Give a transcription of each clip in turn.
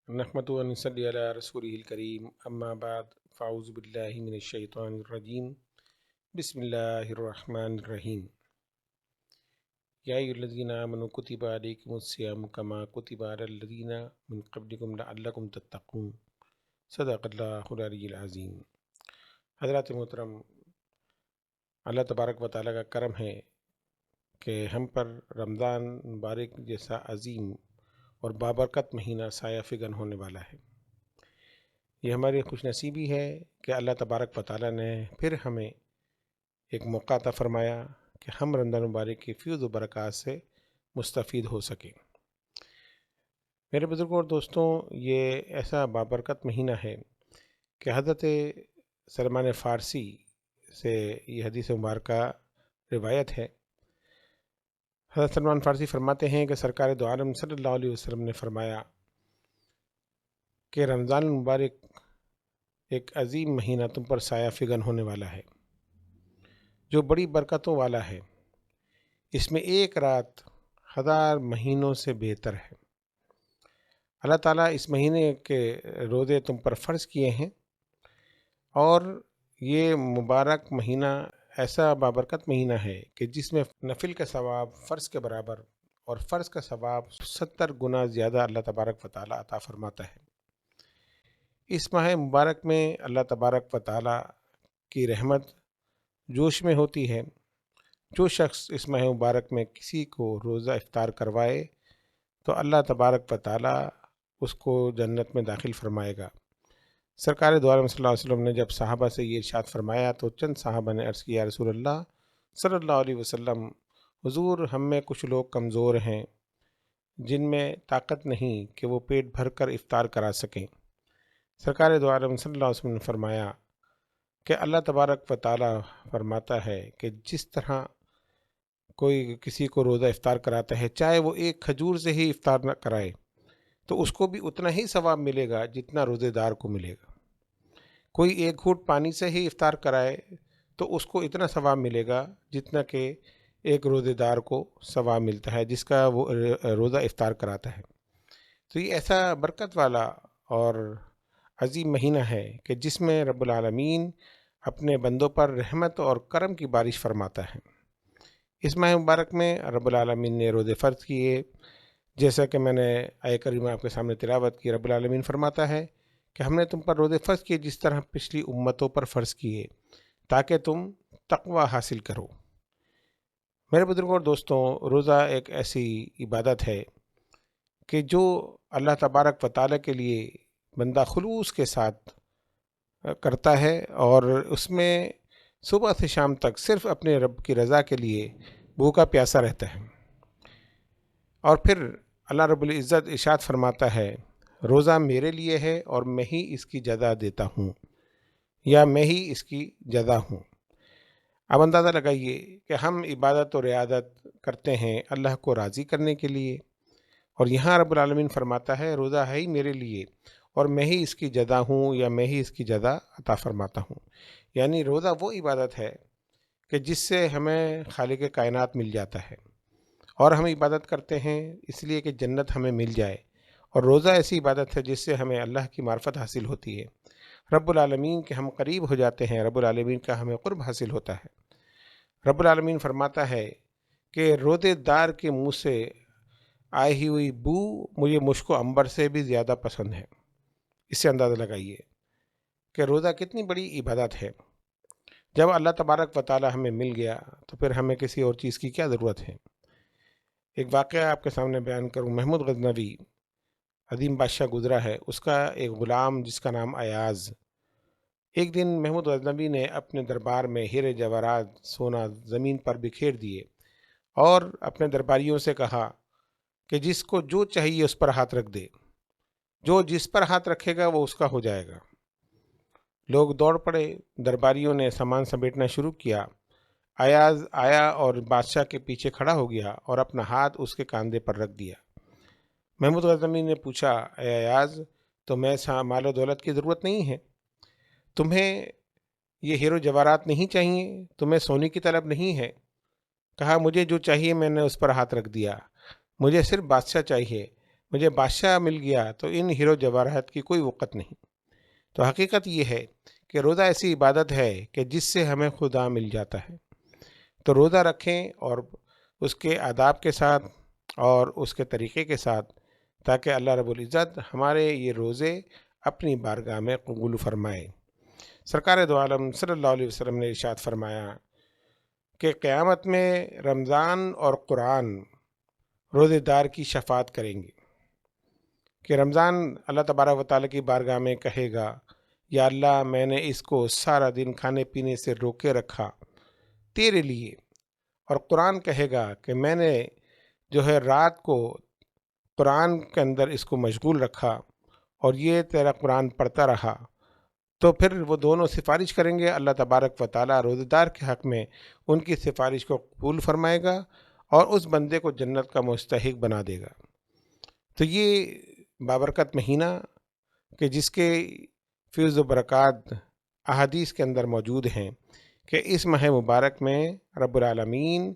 نحمد و نصلی علی رسولہ الکریم اما بعد فاعوذ باللہ من الشیطان الرجیم بسم اللہ الرحمن الرحیم یا ایھا الذین آمنوا کتب علیکم الصیام کما کتب علی الذین من قبلکم لعلکم تتقون صدق اللہ العلی العظیم۔ حضرات محترم، اللہ تبارک و تعالیٰ کا کرم ہے کہ ہم پر رمضان مبارک جیسا عظیم اور بابرکت مہینہ سایہ فگن ہونے والا ہے۔ یہ ہماری خوش نصیبی ہے کہ اللہ تبارک و تعالیٰ نے پھر ہمیں ایک موقع عطا فرمایا کہ ہم رمضان مبارک کی فیض و برکات سے مستفید ہو سکیں۔ میرے بزرگوں اور دوستوں، یہ ایسا بابرکت مہینہ ہے کہ حضرت سلمان فارسی سے یہ حدیث مبارکہ روایت ہے۔ حضرت سلمان فارسی فرماتے ہیں کہ سرکار دو عالم صلی اللہ علیہ وسلم نے فرمایا کہ رمضان المبارک ایک عظیم مہینہ تم پر سایہ فگن ہونے والا ہے جو بڑی برکتوں والا ہے۔ اس میں ایک رات 1000 مہینوں سے بہتر ہے۔ اللہ تعالیٰ اس مہینے کے روزے تم پر فرض کیے ہیں، اور یہ مبارک مہینہ ایسا بابرکت مہینہ ہے کہ جس میں نفل کا ثواب فرض کے برابر اور فرض کا ثواب 70 گنا زیادہ اللہ تبارک و تعالیٰ عطا فرماتا ہے۔ اس ماہ مبارک میں اللہ تبارک و تعالیٰ کی رحمت جوش میں ہوتی ہے۔ جو شخص اس ماہ مبارک میں کسی کو روزہ افطار کروائے تو اللہ تبارک و تعالیٰ اس کو جنت میں داخل فرمائے گا۔ سرکار دو عالم صلی اللہ علیہ وسلم نے جب صحابہ سے یہ ارشاد فرمایا تو چند صحابہ نے عرض کیا، رسول اللہ صلی اللہ علیہ وسلم، حضور ہم میں کچھ لوگ کمزور ہیں جن میں طاقت نہیں کہ وہ پیٹ بھر کر افطار کرا سکیں۔ سرکار دو عالم صلی اللہ علیہ وسلم نے فرمایا کہ اللہ تبارک و تعالیٰ فرماتا ہے کہ جس طرح کوئی کسی کو روزہ افطار کراتا ہے، چاہے وہ ایک کھجور سے ہی افطار نہ کرائے تو اس کو بھی اتنا ہی ثواب ملے گا جتنا روزے دار کو ملے گا۔ کوئی ایک گھونٹ پانی سے ہی افطار کرائے تو اس کو اتنا ثواب ملے گا جتنا کہ ایک روزے دار کو ثواب ملتا ہے جس کا وہ روزہ افطار کراتا ہے۔ تو یہ ایسا برکت والا اور عظیم مہینہ ہے کہ جس میں رب العالمین اپنے بندوں پر رحمت اور کرم کی بارش فرماتا ہے۔ اس ماہ مبارک میں رب العالمین نے روزے فرض کیے، جیسا کہ میں نے آیہ کریمہ آپ کے سامنے تلاوت کی۔ رب العالمین فرماتا ہے کہ ہم نے تم پر روزے فرض کیے جس طرح پچھلی امتوں پر فرض کیے تاکہ تم تقوی حاصل کرو۔ میرے بزرگوں اور دوستوں، روزہ ایک ایسی عبادت ہے کہ جو اللہ تبارک و تعالیٰ کے لیے بندہ خلوص کے ساتھ کرتا ہے، اور اس میں صبح سے شام تک صرف اپنے رب کی رضا کے لیے بھوکا پیاسا رہتا ہے۔ اور پھر اللہ رب العزت ارشاد فرماتا ہے، روزہ میرے لیے ہے اور میں ہی اس کی جزا دیتا ہوں، یا میں ہی اس کی جزا ہوں۔ اب اندازہ لگائیے کہ ہم عبادت اور عیادت کرتے ہیں اللہ کو راضی کرنے کے لیے، اور یہاں رب العالمین فرماتا ہے روزہ ہے ہی میرے لیے اور میں ہی اس کی جزا ہوں، یا میں ہی اس کی جزا عطا فرماتا ہوں۔ یعنی روزہ وہ عبادت ہے کہ جس سے ہمیں خالق کائنات مل جاتا ہے، اور ہم عبادت کرتے ہیں اس لیے کہ جنت ہمیں مل جائے، اور روزہ ایسی عبادت ہے جس سے ہمیں اللہ کی معرفت حاصل ہوتی ہے، رب العالمین کے ہم قریب ہو جاتے ہیں، رب العالمین کا ہمیں قرب حاصل ہوتا ہے۔ رب العالمین فرماتا ہے کہ روزے دار کے منہ سے آئی ہوئی بو مجھے مشک و عنبر سے بھی زیادہ پسند ہے۔ اس سے اندازہ لگائیے کہ روزہ کتنی بڑی عبادت ہے۔ جب اللہ تبارک و تعالی ہمیں مل گیا تو پھر ہمیں کسی اور چیز کی کیا ضرورت ہے۔ ایک واقعہ آپ کے سامنے بیان کروں۔ محمود غزنوی عظیم بادشاہ گزرا ہے، اس کا ایک غلام جس کا نام ایاز، ایک دن محمود غزنوی نے اپنے دربار میں ہیرے جواہرات سونا زمین پر بکھیر دیے اور اپنے درباریوں سے کہا کہ جس کو جو چاہیے اس پر ہاتھ رکھ دے، جو جس پر ہاتھ رکھے گا وہ اس کا ہو جائے گا۔ لوگ دوڑ پڑے، درباریوں نے سامان سمیٹنا شروع کیا۔ ایاز آیا اور بادشاہ کے پیچھے کھڑا ہو گیا اور اپنا ہاتھ اس کے کاندھے پر رکھ دیا۔ محمود غزنوی نے پوچھا، اے ایاز، تمہیں مال و دولت کی ضرورت نہیں ہے؟ تمہیں یہ ہیرو جواہرات نہیں چاہیے؟ تمہیں سونے کی طلب نہیں ہے؟ کہا، مجھے جو چاہیے میں نے اس پر ہاتھ رکھ دیا، مجھے صرف بادشاہ چاہیے، مجھے بادشاہ مل گیا تو ان ہیرو جواہرات کی کوئی وقت نہیں۔ تو حقیقت یہ ہے کہ روزہ ایسی عبادت ہے کہ جس سے ہمیں خدا مل جاتا ہے۔ تو روزہ رکھیں اور اس کے آداب کے ساتھ اور اس کے طریقے کے ساتھ، تاکہ اللہ رب العزت ہمارے یہ روزے اپنی بارگاہ میں قبول فرمائے۔ سرکار دو عالم صلی اللہ علیہ وسلم نے ارشاد فرمایا کہ قیامت میں رمضان اور قرآن روزے دار کی شفاعت کریں گے، کہ رمضان اللہ تبارک و تعالیٰ کی بارگاہ میں کہے گا، یا اللہ میں نے اس کو سارا دن کھانے پینے سے روکے رکھا تیرے لیے، اور قرآن کہے گا کہ میں نے جو ہے رات کو قرآن کے اندر اس کو مشغول رکھا اور یہ تیرا قرآن پڑھتا رہا۔ تو پھر وہ دونوں سفارش کریں گے، اللہ تبارک و تعالیٰ روزہ دار کے حق میں ان کی سفارش کو قبول فرمائے گا اور اس بندے کو جنت کا مستحق بنا دے گا۔ تو یہ بابرکت مہینہ کہ جس کے فیض و برکات احادیث کے اندر موجود ہیں، کہ اس ماہ مبارک میں رب العالمین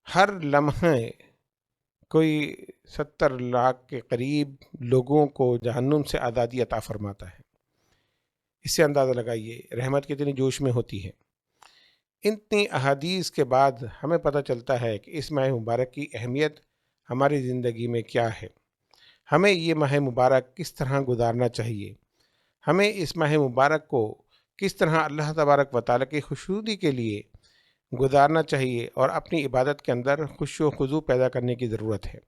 ہر لمحے کوئی 70 لاکھ کے قریب لوگوں کو جہنم سے آزادی عطا فرماتا ہے۔ اس سے اندازہ لگائیے رحمت کتنی جوش میں ہوتی ہے۔ اتنی احادیث کے بعد ہمیں پتہ چلتا ہے کہ اس ماہ مبارک کی اہمیت ہماری زندگی میں کیا ہے، ہمیں یہ ماہ مبارک کس طرح گزارنا چاہیے، ہمیں اس ماہ مبارک کو کس طرح اللہ تبارک و تعالیٰ کی خوشنودی کے لیے گزارنا چاہیے اور اپنی عبادت کے اندر خوشی و خضوع پیدا کرنے کی ضرورت ہے۔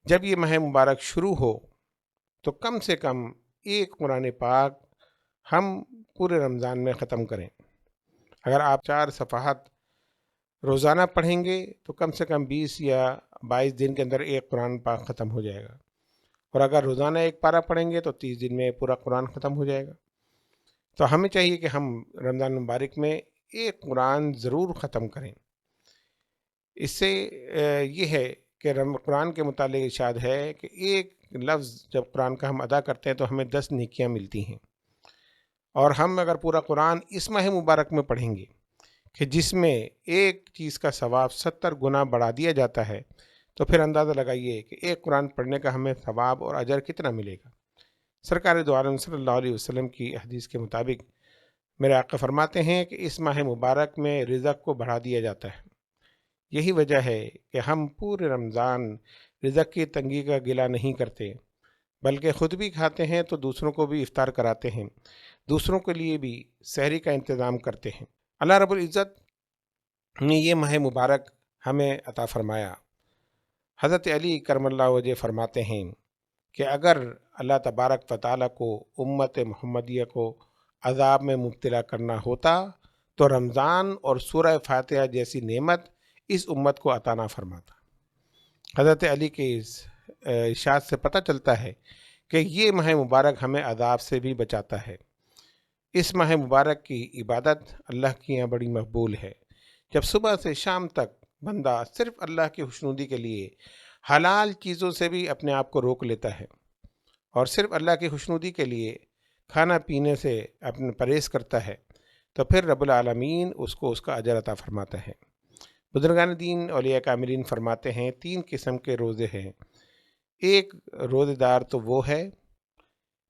جب یہ ماہ مبارک شروع ہو تو کم سے کم ایک قرآن پاک ہم پورے رمضان میں ختم کریں۔ اگر آپ 4 صفحات روزانہ پڑھیں گے تو کم سے کم 20 یا 22 دن کے اندر ایک قرآن پاک ختم ہو جائے گا، اور اگر روزانہ ایک پارہ پڑھیں گے تو 30 دن میں پورا قرآن ختم ہو جائے گا۔ تو ہمیں چاہیے کہ ہم رمضان مبارک میں ایک قرآن ضرور ختم کریں۔ اس سے یہ ہے کہ قرآن کے متعلق ارشاد ہے کہ ایک لفظ جب قرآن کا ہم ادا کرتے ہیں تو ہمیں 10 نیکیاں ملتی ہیں، اور ہم اگر پورا قرآن اس ماہ مبارک میں پڑھیں گے کہ جس میں ایک چیز کا ثواب 70 گنا بڑھا دیا جاتا ہے، تو پھر اندازہ لگائیے کہ ایک قرآن پڑھنے کا ہمیں ثواب اور اجر کتنا ملے گا۔ سرکار دو عالم صلی اللہ علیہ وسلم کی حدیث کے مطابق میرے آقا فرماتے ہیں کہ اس ماہ مبارک میں رزق کو بڑھا دیا جاتا ہے۔ یہی وجہ ہے کہ ہم پورے رمضان رزق کی تنگی کا گلہ نہیں کرتے، بلکہ خود بھی کھاتے ہیں تو دوسروں کو بھی افطار کراتے ہیں، دوسروں کے لیے بھی سحری کا انتظام کرتے ہیں۔ اللہ رب العزت نے یہ ماہ مبارک ہمیں عطا فرمایا۔ حضرت علی کرم اللہ وجہ فرماتے ہیں کہ اگر اللہ تبارک و تعالیٰ کو امت محمدیہ کو عذاب میں مبتلا کرنا ہوتا تو رمضان اور سورہ فاتحہ جیسی نعمت اس امت کو عطا نہ فرماتا۔ حضرت علی کے اس ارشاد سے پتہ چلتا ہے کہ یہ ماہ مبارک ہمیں عذاب سے بھی بچاتا ہے۔ اس ماہ مبارک کی عبادت اللہ کی یہاں بڑی مقبول ہے۔ جب صبح سے شام تک بندہ صرف اللہ کی خوشنودی کے لیے حلال چیزوں سے بھی اپنے آپ کو روک لیتا ہے اور صرف اللہ کی خوشنودی کے لیے کھانا پینے سے اپنے پرہیز کرتا ہے، تو پھر رب العالمین اس کو اس کا اجر عطا فرماتا ہے۔ بزرگان دین اولیاء کاملین فرماتے ہیں 3 قسم کے روزے ہیں۔ ایک روزے دار تو وہ ہے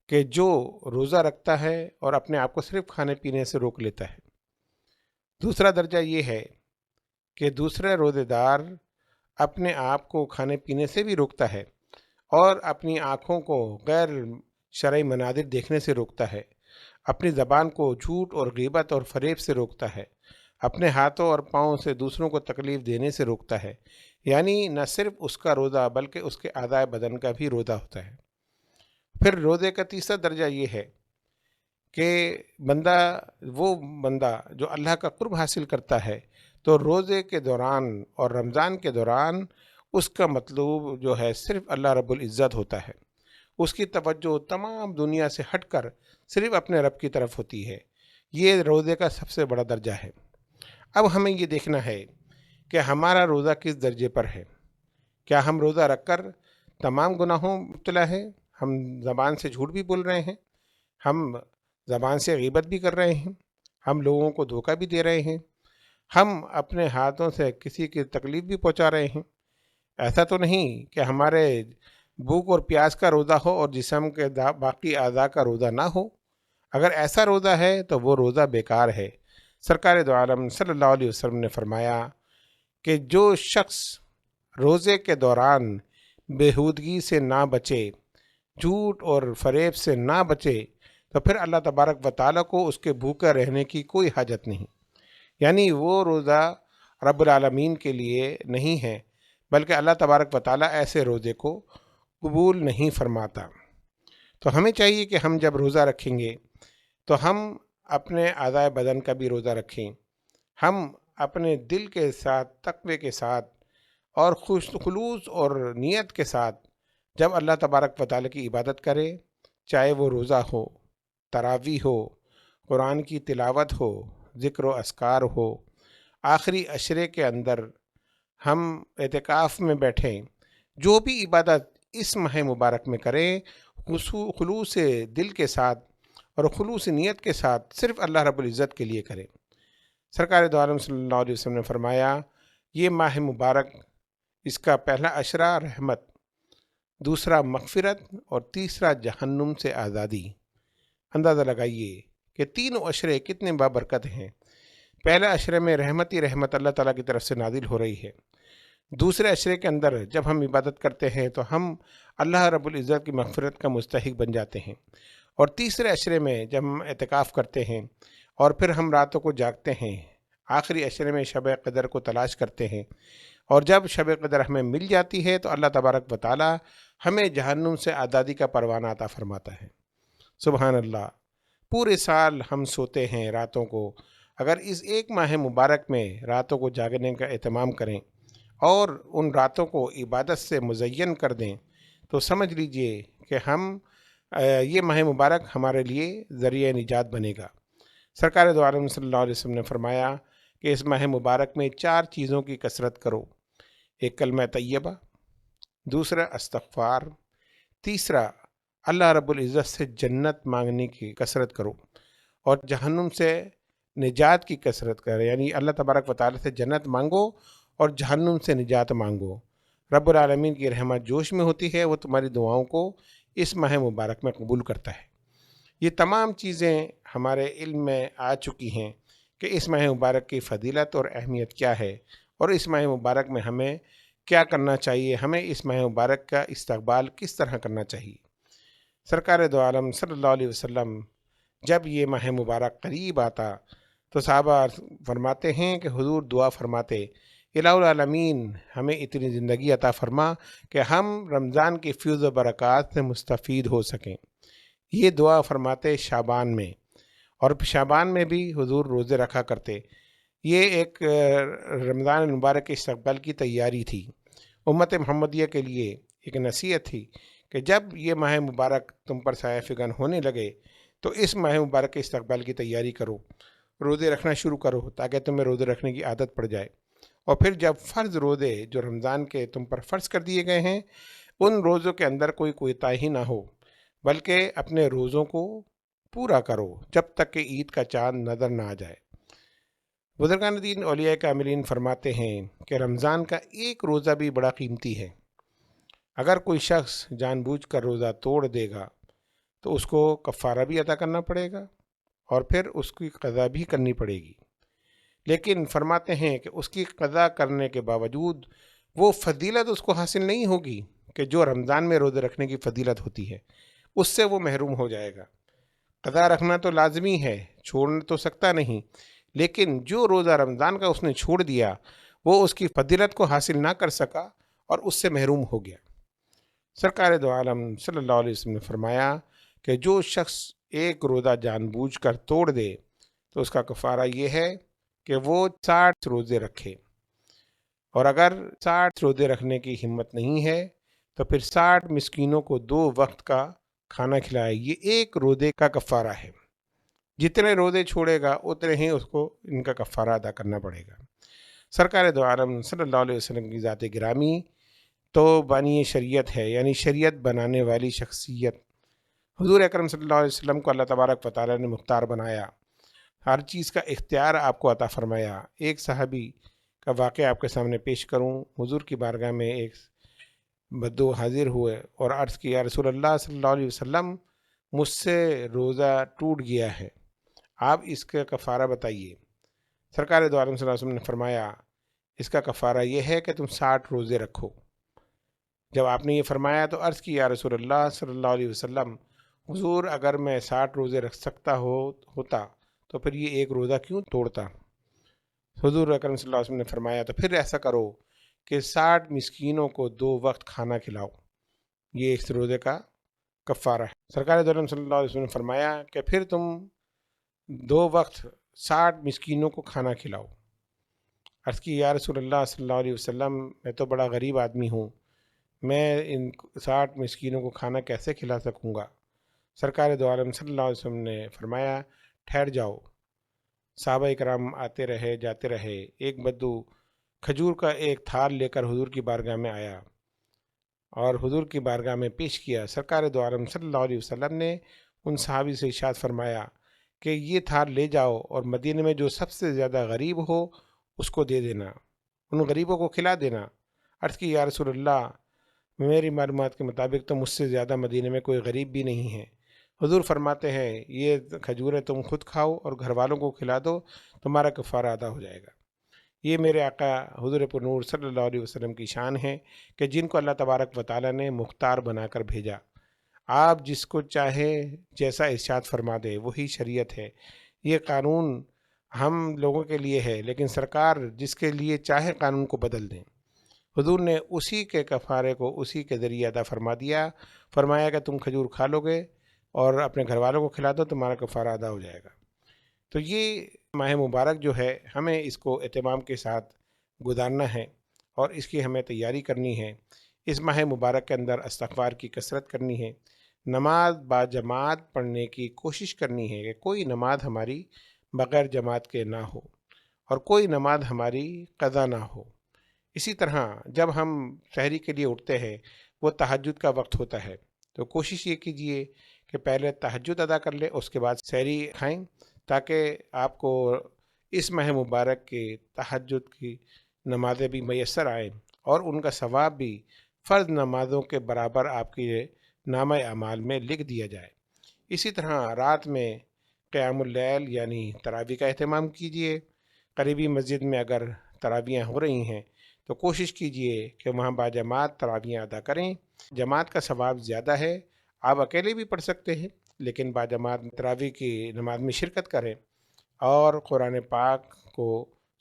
کہ جو روزہ رکھتا ہے اور اپنے آپ کو صرف کھانے پینے سے روک لیتا ہے۔ دوسرا درجہ یہ ہے کہ دوسرا روزے دار اپنے آپ کو کھانے پینے سے بھی روکتا ہے اور اپنی آنکھوں کو غیر شرعی مناظر دیکھنے سے روکتا ہے، اپنی زبان کو جھوٹ اور غیبت اور فریب سے روکتا ہے، اپنے ہاتھوں اور پاؤں سے دوسروں کو تکلیف دینے سے روکتا ہے۔ یعنی نہ صرف اس کا روزہ بلکہ اس کے اعضاء بدن کا بھی روزہ ہوتا ہے۔ پھر روزے کا تیسرا درجہ یہ ہے کہ وہ بندہ جو اللہ کا قرب حاصل کرتا ہے، تو روزے کے دوران اور رمضان کے دوران اس کا مطلوب جو ہے صرف اللہ رب العزت ہوتا ہے، اس کی توجہ تمام دنیا سے ہٹ کر صرف اپنے رب کی طرف ہوتی ہے۔ یہ روزے کا سب سے بڑا درجہ ہے۔ اب ہمیں یہ دیکھنا ہے کہ ہمارا روزہ کس درجے پر ہے۔ کیا ہم روزہ رکھ کر تمام گناہوں مبتلا ہیں؟ ہم زبان سے جھوٹ بھی بول رہے ہیں، ہم زبان سے غیبت بھی کر رہے ہیں، ہم لوگوں کو دھوکہ بھی دے رہے ہیں، ہم اپنے ہاتھوں سے کسی کی تکلیف بھی پہنچا رہے ہیں۔ ایسا تو نہیں کہ ہمارے بھوک اور پیاس کا روزہ ہو اور جسم کے باقی اعضاء کا روزہ نہ ہو۔ اگر ایسا روزہ ہے تو وہ روزہ بیکار ہے۔ سرکار دو عالم صلی اللہ علیہ وسلم نے فرمایا کہ جو شخص روزے کے دوران بےہودگی سے نہ بچے، جھوٹ اور فریب سے نہ بچے، تو پھر اللہ تبارک و تعالیٰ کو اس کے بھوکے رہنے کی کوئی حاجت نہیں۔ یعنی وہ روزہ رب العالمین کے لیے نہیں ہے، بلکہ اللہ تبارک و تعالیٰ ایسے روزے کو قبول نہیں فرماتا۔ تو ہمیں چاہیے کہ ہم جب روزہ رکھیں گے تو ہم اپنے اعضائے بدن کا بھی روزہ رکھیں، ہم اپنے دل کے ساتھ، تقوی کے ساتھ اور خلوص اور نیت کے ساتھ جب اللہ تبارک و تعالیٰ کی عبادت کریں، چاہے وہ روزہ ہو، تراویح ہو، قرآن کی تلاوت ہو، ذکر و اذکار ہو، آخری عشرے کے اندر ہم اعتکاف میں بیٹھیں، جو بھی عبادت اس ماہ مبارک میں کریں، خلوص دل کے ساتھ اور خلوص نیت کے ساتھ صرف اللہ رب العزت کے لیے کریں۔ سرکار دو عالم صلی اللہ علیہ وسلم نے فرمایا، یہ ماہ مبارک، اس کا پہلا عشرہ رحمت، دوسرا مغفرت اور تیسرا جہنم سے آزادی۔ اندازہ لگائیے کہ تینوں عشرے کتنے بابرکت ہیں۔ پہلے عشرے میں رحمت ہی رحمت اللہ تعالیٰ کی طرف سے نازل ہو رہی ہے۔ دوسرے عشرے کے اندر جب ہم عبادت کرتے ہیں تو ہم اللہ رب العزت کی مغفرت کا مستحق بن جاتے ہیں، اور تیسرے عشرے میں جب ہم اعتکاف کرتے ہیں اور پھر ہم راتوں کو جاگتے ہیں، آخری عشرے میں شب قدر کو تلاش کرتے ہیں، اور جب شب قدر ہمیں مل جاتی ہے تو اللہ تبارک و تعالی ہمیں جہنم سے آزادی کا پروانہ عطا فرماتا ہے۔ سبحان اللہ، پورے سال ہم سوتے ہیں راتوں کو، اگر اس ایک ماہ مبارک میں راتوں کو جاگنے کا اہتمام کریں اور ان راتوں کو عبادت سے مزین کر دیں تو سمجھ لیجئے کہ ہم یہ ماہ مبارک ہمارے لیے ذریعہ نجات بنے گا۔ سرکار دو عالم صلی اللہ علیہ وسلم نے فرمایا کہ اس ماہ مبارک میں 4 چیزوں کی کثرت کرو، ایک کلمہ طیبہ، دوسرا استغفار، تیسرا اللہ رب العزت سے جنت مانگنے کی کثرت کرو، اور جہنم سے نجات کی کثرت کرو، یعنی اللہ تبارک و تعالیٰ سے جنت مانگو اور جہنم سے نجات مانگو۔ رب العالمین کی رحمت جوش میں ہوتی ہے، وہ تمہاری دعاؤں کو اس ماہ مبارک میں قبول کرتا ہے۔ یہ تمام چیزیں ہمارے علم میں آ چکی ہیں کہ اس ماہ مبارک کی فضیلت اور اہمیت کیا ہے، اور اس ماہ مبارک میں ہمیں کیا کرنا چاہیے، ہمیں اس ماہ مبارک کا استقبال کس طرح کرنا چاہیے۔ سرکار دو عالم صلی اللہ علیہ وسلم جب یہ ماہ مبارک قریب آتا تو صحابہ فرماتے ہیں کہ حضور دعا فرماتے، الہ العالمین ہمیں اتنی زندگی عطا فرما کہ ہم رمضان کی فیض و برکات سے مستفید ہو سکیں۔ یہ دعا فرماتے شعبان میں، اور شعبان میں بھی حضور روزے رکھا کرتے۔ یہ ایک رمضان المبارک کے استقبال کی تیاری تھی، امت محمدیہ کے لیے ایک نصیحت تھی کہ جب یہ ماہ مبارک تم پر سایہ فگن ہونے لگے تو اس ماہ مبارک کے استقبال کی تیاری کرو، روزے رکھنا شروع کرو تاکہ تمہیں روزے رکھنے کی عادت پڑ جائے، اور پھر جب فرض روزے جو رمضان کے تم پر فرض کر دیے گئے ہیں ان روزوں کے اندر کوئی کوتاہی نہ ہو، بلکہ اپنے روزوں کو پورا کرو جب تک کہ عید کا چاند نظر نہ آ جائے۔ بزرگان دین اولیاء کاملین فرماتے ہیں کہ رمضان کا ایک روزہ بھی بڑا قیمتی ہے۔ اگر کوئی شخص جان بوجھ کر روزہ توڑ دے گا تو اس کو کفارہ بھی ادا کرنا پڑے گا اور پھر اس کی قضا بھی کرنی پڑے گی، لیکن فرماتے ہیں کہ اس کی قضا کرنے کے باوجود وہ فضیلت اس کو حاصل نہیں ہوگی کہ جو رمضان میں روزے رکھنے کی فضیلت ہوتی ہے، اس سے وہ محروم ہو جائے گا۔ قضا رکھنا تو لازمی ہے، چھوڑ تو سکتا نہیں، لیکن جو روزہ رمضان کا اس نے چھوڑ دیا وہ اس کی فضیلت کو حاصل نہ کر سکا اور اس سے محروم ہو گیا۔ سرکار دو عالم صلی اللہ علیہ وسلم نے فرمایا کہ جو شخص ایک روزہ جان بوجھ کر توڑ دے تو اس کا کفارہ یہ ہے کہ وہ 60 روزے رکھے، اور اگر 60 روزے رکھنے کی ہمت نہیں ہے تو پھر 60 مسکینوں کو 2 وقت کا کھانا کھلائے۔ یہ ایک روزے کا کفارہ ہے، جتنے روزے چھوڑے گا اتنے ہی اس کو ان کا کفارہ ادا کرنا پڑے گا۔ سرکار دو عالم صلی اللہ علیہ وسلم کی ذات گرامی تو بانی شریعت ہے، یعنی شریعت بنانے والی شخصیت۔ حضور اکرم صلی اللہ علیہ وسلم کو اللہ تبارک و تعالی نے مختار بنایا، ہر چیز کا اختیار آپ کو عطا فرمایا۔ ایک صحابی کا واقعہ آپ کے سامنے پیش کروں۔ حضور کی بارگاہ میں ایک بدو حاضر ہوئے اور عرض کیا، یا رسول اللہ صلی اللہ علیہ وسلم، مجھ سے روزہ ٹوٹ گیا ہے، آپ اس کا کفارہ بتائیے۔ سرکار دو عالم صلی اللہ علیہ وسلم نے فرمایا، اس کا کفارہ یہ ہے کہ تم 60 روزے رکھو۔ جب آپ نے یہ فرمایا تو عرض کی، یا رسول اللہ صلی اللہ علیہ وسلم، حضور اگر میں 60 روزے رکھ سکتا ہوتا تو پھر یہ ایک روزہ کیوں توڑتا؟ حضور اکرم صلی اللہ علیہ وسلم نے فرمایا، تو پھر ایسا کرو کہ 60 مسکینوں کو 2 وقت کھانا کھلاؤ، یہ اس روزے کا کفارہ ہے۔ سرکار دو عالم صلی اللہ علیہ وسلم نے فرمایا کہ پھر تم 2 وقت 60 مسکینوں کو کھانا کھلاؤ۔ عرض کی، یا رسول اللہ صلی اللہ علیہ وسلم، میں تو بڑا غریب آدمی ہوں، میں ان 60 مسکینوں کو کھانا کیسے کھلا سکوں گا؟ سرکار دو عالم صلی اللہ علیہ وسلم نے فرمایا، ٹھہر جاؤ۔ صحابہ کرام آتے رہے جاتے رہے۔ ایک بدو کھجور کا ایک تھال لے کر حضور کی بارگاہ میں آیا اور حضور کی بارگاہ میں پیش کیا۔ سرکار دو عالم صلی اللہ علیہ وسلم نے ان صحابی سے ارشاد فرمایا کہ یہ تھال لے جاؤ اور مدینے میں جو سب سے زیادہ غریب ہو اس کو دے دینا، ان غریبوں کو کھلا دینا۔ عرض کی، یا رسول اللہ، میری معلومات کے مطابق تو مجھ سے زیادہ مدینے میں کوئی غریب بھی نہیں ہے۔ حضور فرماتے ہیں، یہ کھجوریں تم خود کھاؤ اور گھر والوں کو کھلا دو، تمہارا کفارہ ادا ہو جائے گا۔ یہ میرے آقا حضور پر نور صلی اللہ علیہ وسلم کی شان ہے کہ جن کو اللہ تبارک و تعالیٰ نے مختار بنا کر بھیجا۔ آپ جس کو چاہے جیسا ارشاد فرما دے، وہی شریعت ہے۔ یہ قانون ہم لوگوں کے لیے ہے، لیکن سرکار جس کے لیے چاہے قانون کو بدل دیں۔ حضور نے اسی کے کفارے کو اسی کے ذریعے ادا فرما دیا۔ فرمایا کہ تم کھجور کھا لو گے اور اپنے گھر والوں کو کھلا دو، تمہارا کفارہ ادا ہو جائے گا۔ تو یہ ماہ مبارک جو ہے، ہمیں اس کو اہتمام کے ساتھ گزارنا ہے اور اس کی ہمیں تیاری کرنی ہے۔ اس ماہ مبارک کے اندر استغفار کی کثرت کرنی ہے، نماز با جماعت پڑھنے کی کوشش کرنی ہے کہ کوئی نماز ہماری بغیر جماعت کے نہ ہو اور کوئی نماز ہماری قضا نہ ہو۔ اسی طرح جب ہم سحری کے لیے اٹھتے ہیں، وہ تہجد کا وقت ہوتا ہے، تو کوشش یہ کیجئے کہ پہلے تہجد ادا کر لیں، اس کے بعد سحری کھائیں، تاکہ آپ کو اس ماہ مبارک کے تہجد کی نمازیں بھی میسر آئیں اور ان کا ثواب بھی فرض نمازوں کے برابر آپ کے نامہ اعمال میں لکھ دیا جائے۔ اسی طرح رات میں قیام اللیل یعنی تراویح کا اہتمام کیجئے۔ قریبی مسجد میں اگر تراویحیں ہو رہی ہیں تو کوشش کیجئے کہ وہاں باجماعت تراویحیں ادا کریں۔ جماعت کا ثواب زیادہ ہے، آپ اکیلے بھی پڑھ سکتے ہیں، لیکن باجماعت تراویح کی نماز میں شرکت کریں اور قرآن پاک کو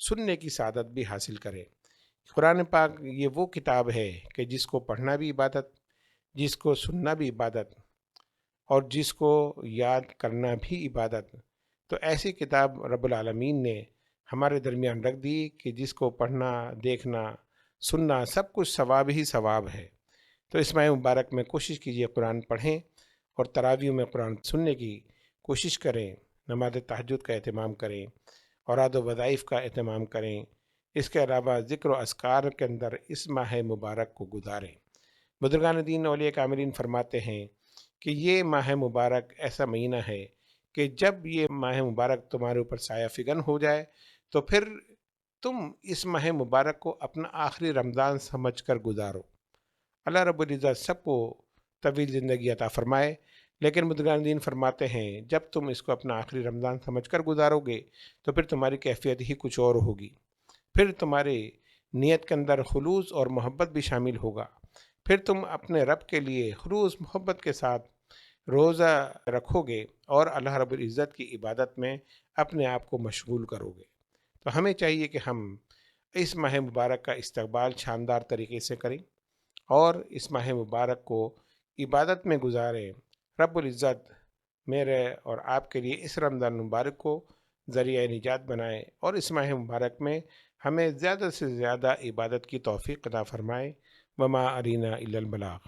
سننے کی سعادت بھی حاصل کریں۔ قرآن پاک یہ وہ کتاب ہے کہ جس کو پڑھنا بھی عبادت، جس کو سننا بھی عبادت اور جس کو یاد کرنا بھی عبادت۔ تو ایسی کتاب رب العالمین نے ہمارے درمیان رکھ دی کہ جس کو پڑھنا، دیکھنا، سننا سب کچھ ثواب ہی ثواب ہے۔ تو اس ماہ مبارک میں کوشش کیجئے قرآن پڑھیں اور تراویح میں قرآن سننے کی کوشش کریں، نماز تہجد کا اہتمام کریں، اوراد و وظائف کا اہتمام کریں۔ اس کے علاوہ ذکر و اذکار کے اندر اس ماہ مبارک کو گزاریں۔ بزرگان دین اولیاء کاملین فرماتے ہیں کہ یہ ماہ مبارک ایسا مہینہ ہے کہ جب یہ ماہ مبارک تمہارے اوپر سایہ فگن ہو جائے تو پھر تم اس ماہ مبارک کو اپنا آخری رمضان سمجھ کر گزارو۔ اللہ رب العزت سب کو طویل زندگی عطا فرمائے، لیکن بزرگان دین فرماتے ہیں جب تم اس کو اپنا آخری رمضان سمجھ کر گزارو گے تو پھر تمہاری کیفیت ہی کچھ اور ہوگی، پھر تمہاری نیت کے اندر خلوص اور محبت بھی شامل ہوگا، پھر تم اپنے رب کے لیے خلوص محبت کے ساتھ روزہ رکھو گے اور اللہ رب العزت کی عبادت میں اپنے آپ کو مشغول کرو گے۔ تو ہمیں چاہیے کہ ہم اس ماہ مبارک کا استقبال شاندار طریقے سے کریں اور اس ماہ مبارک کو عبادت میں گزاریں۔ رب العزت میرے اور آپ کے لیے اس رمضان مبارک کو ذریعہ نجات بنائے اور اس ماہ مبارک میں ہمیں زیادہ سے زیادہ عبادت کی توفیق عطا فرمائے۔ وما علینا الا البلاغ۔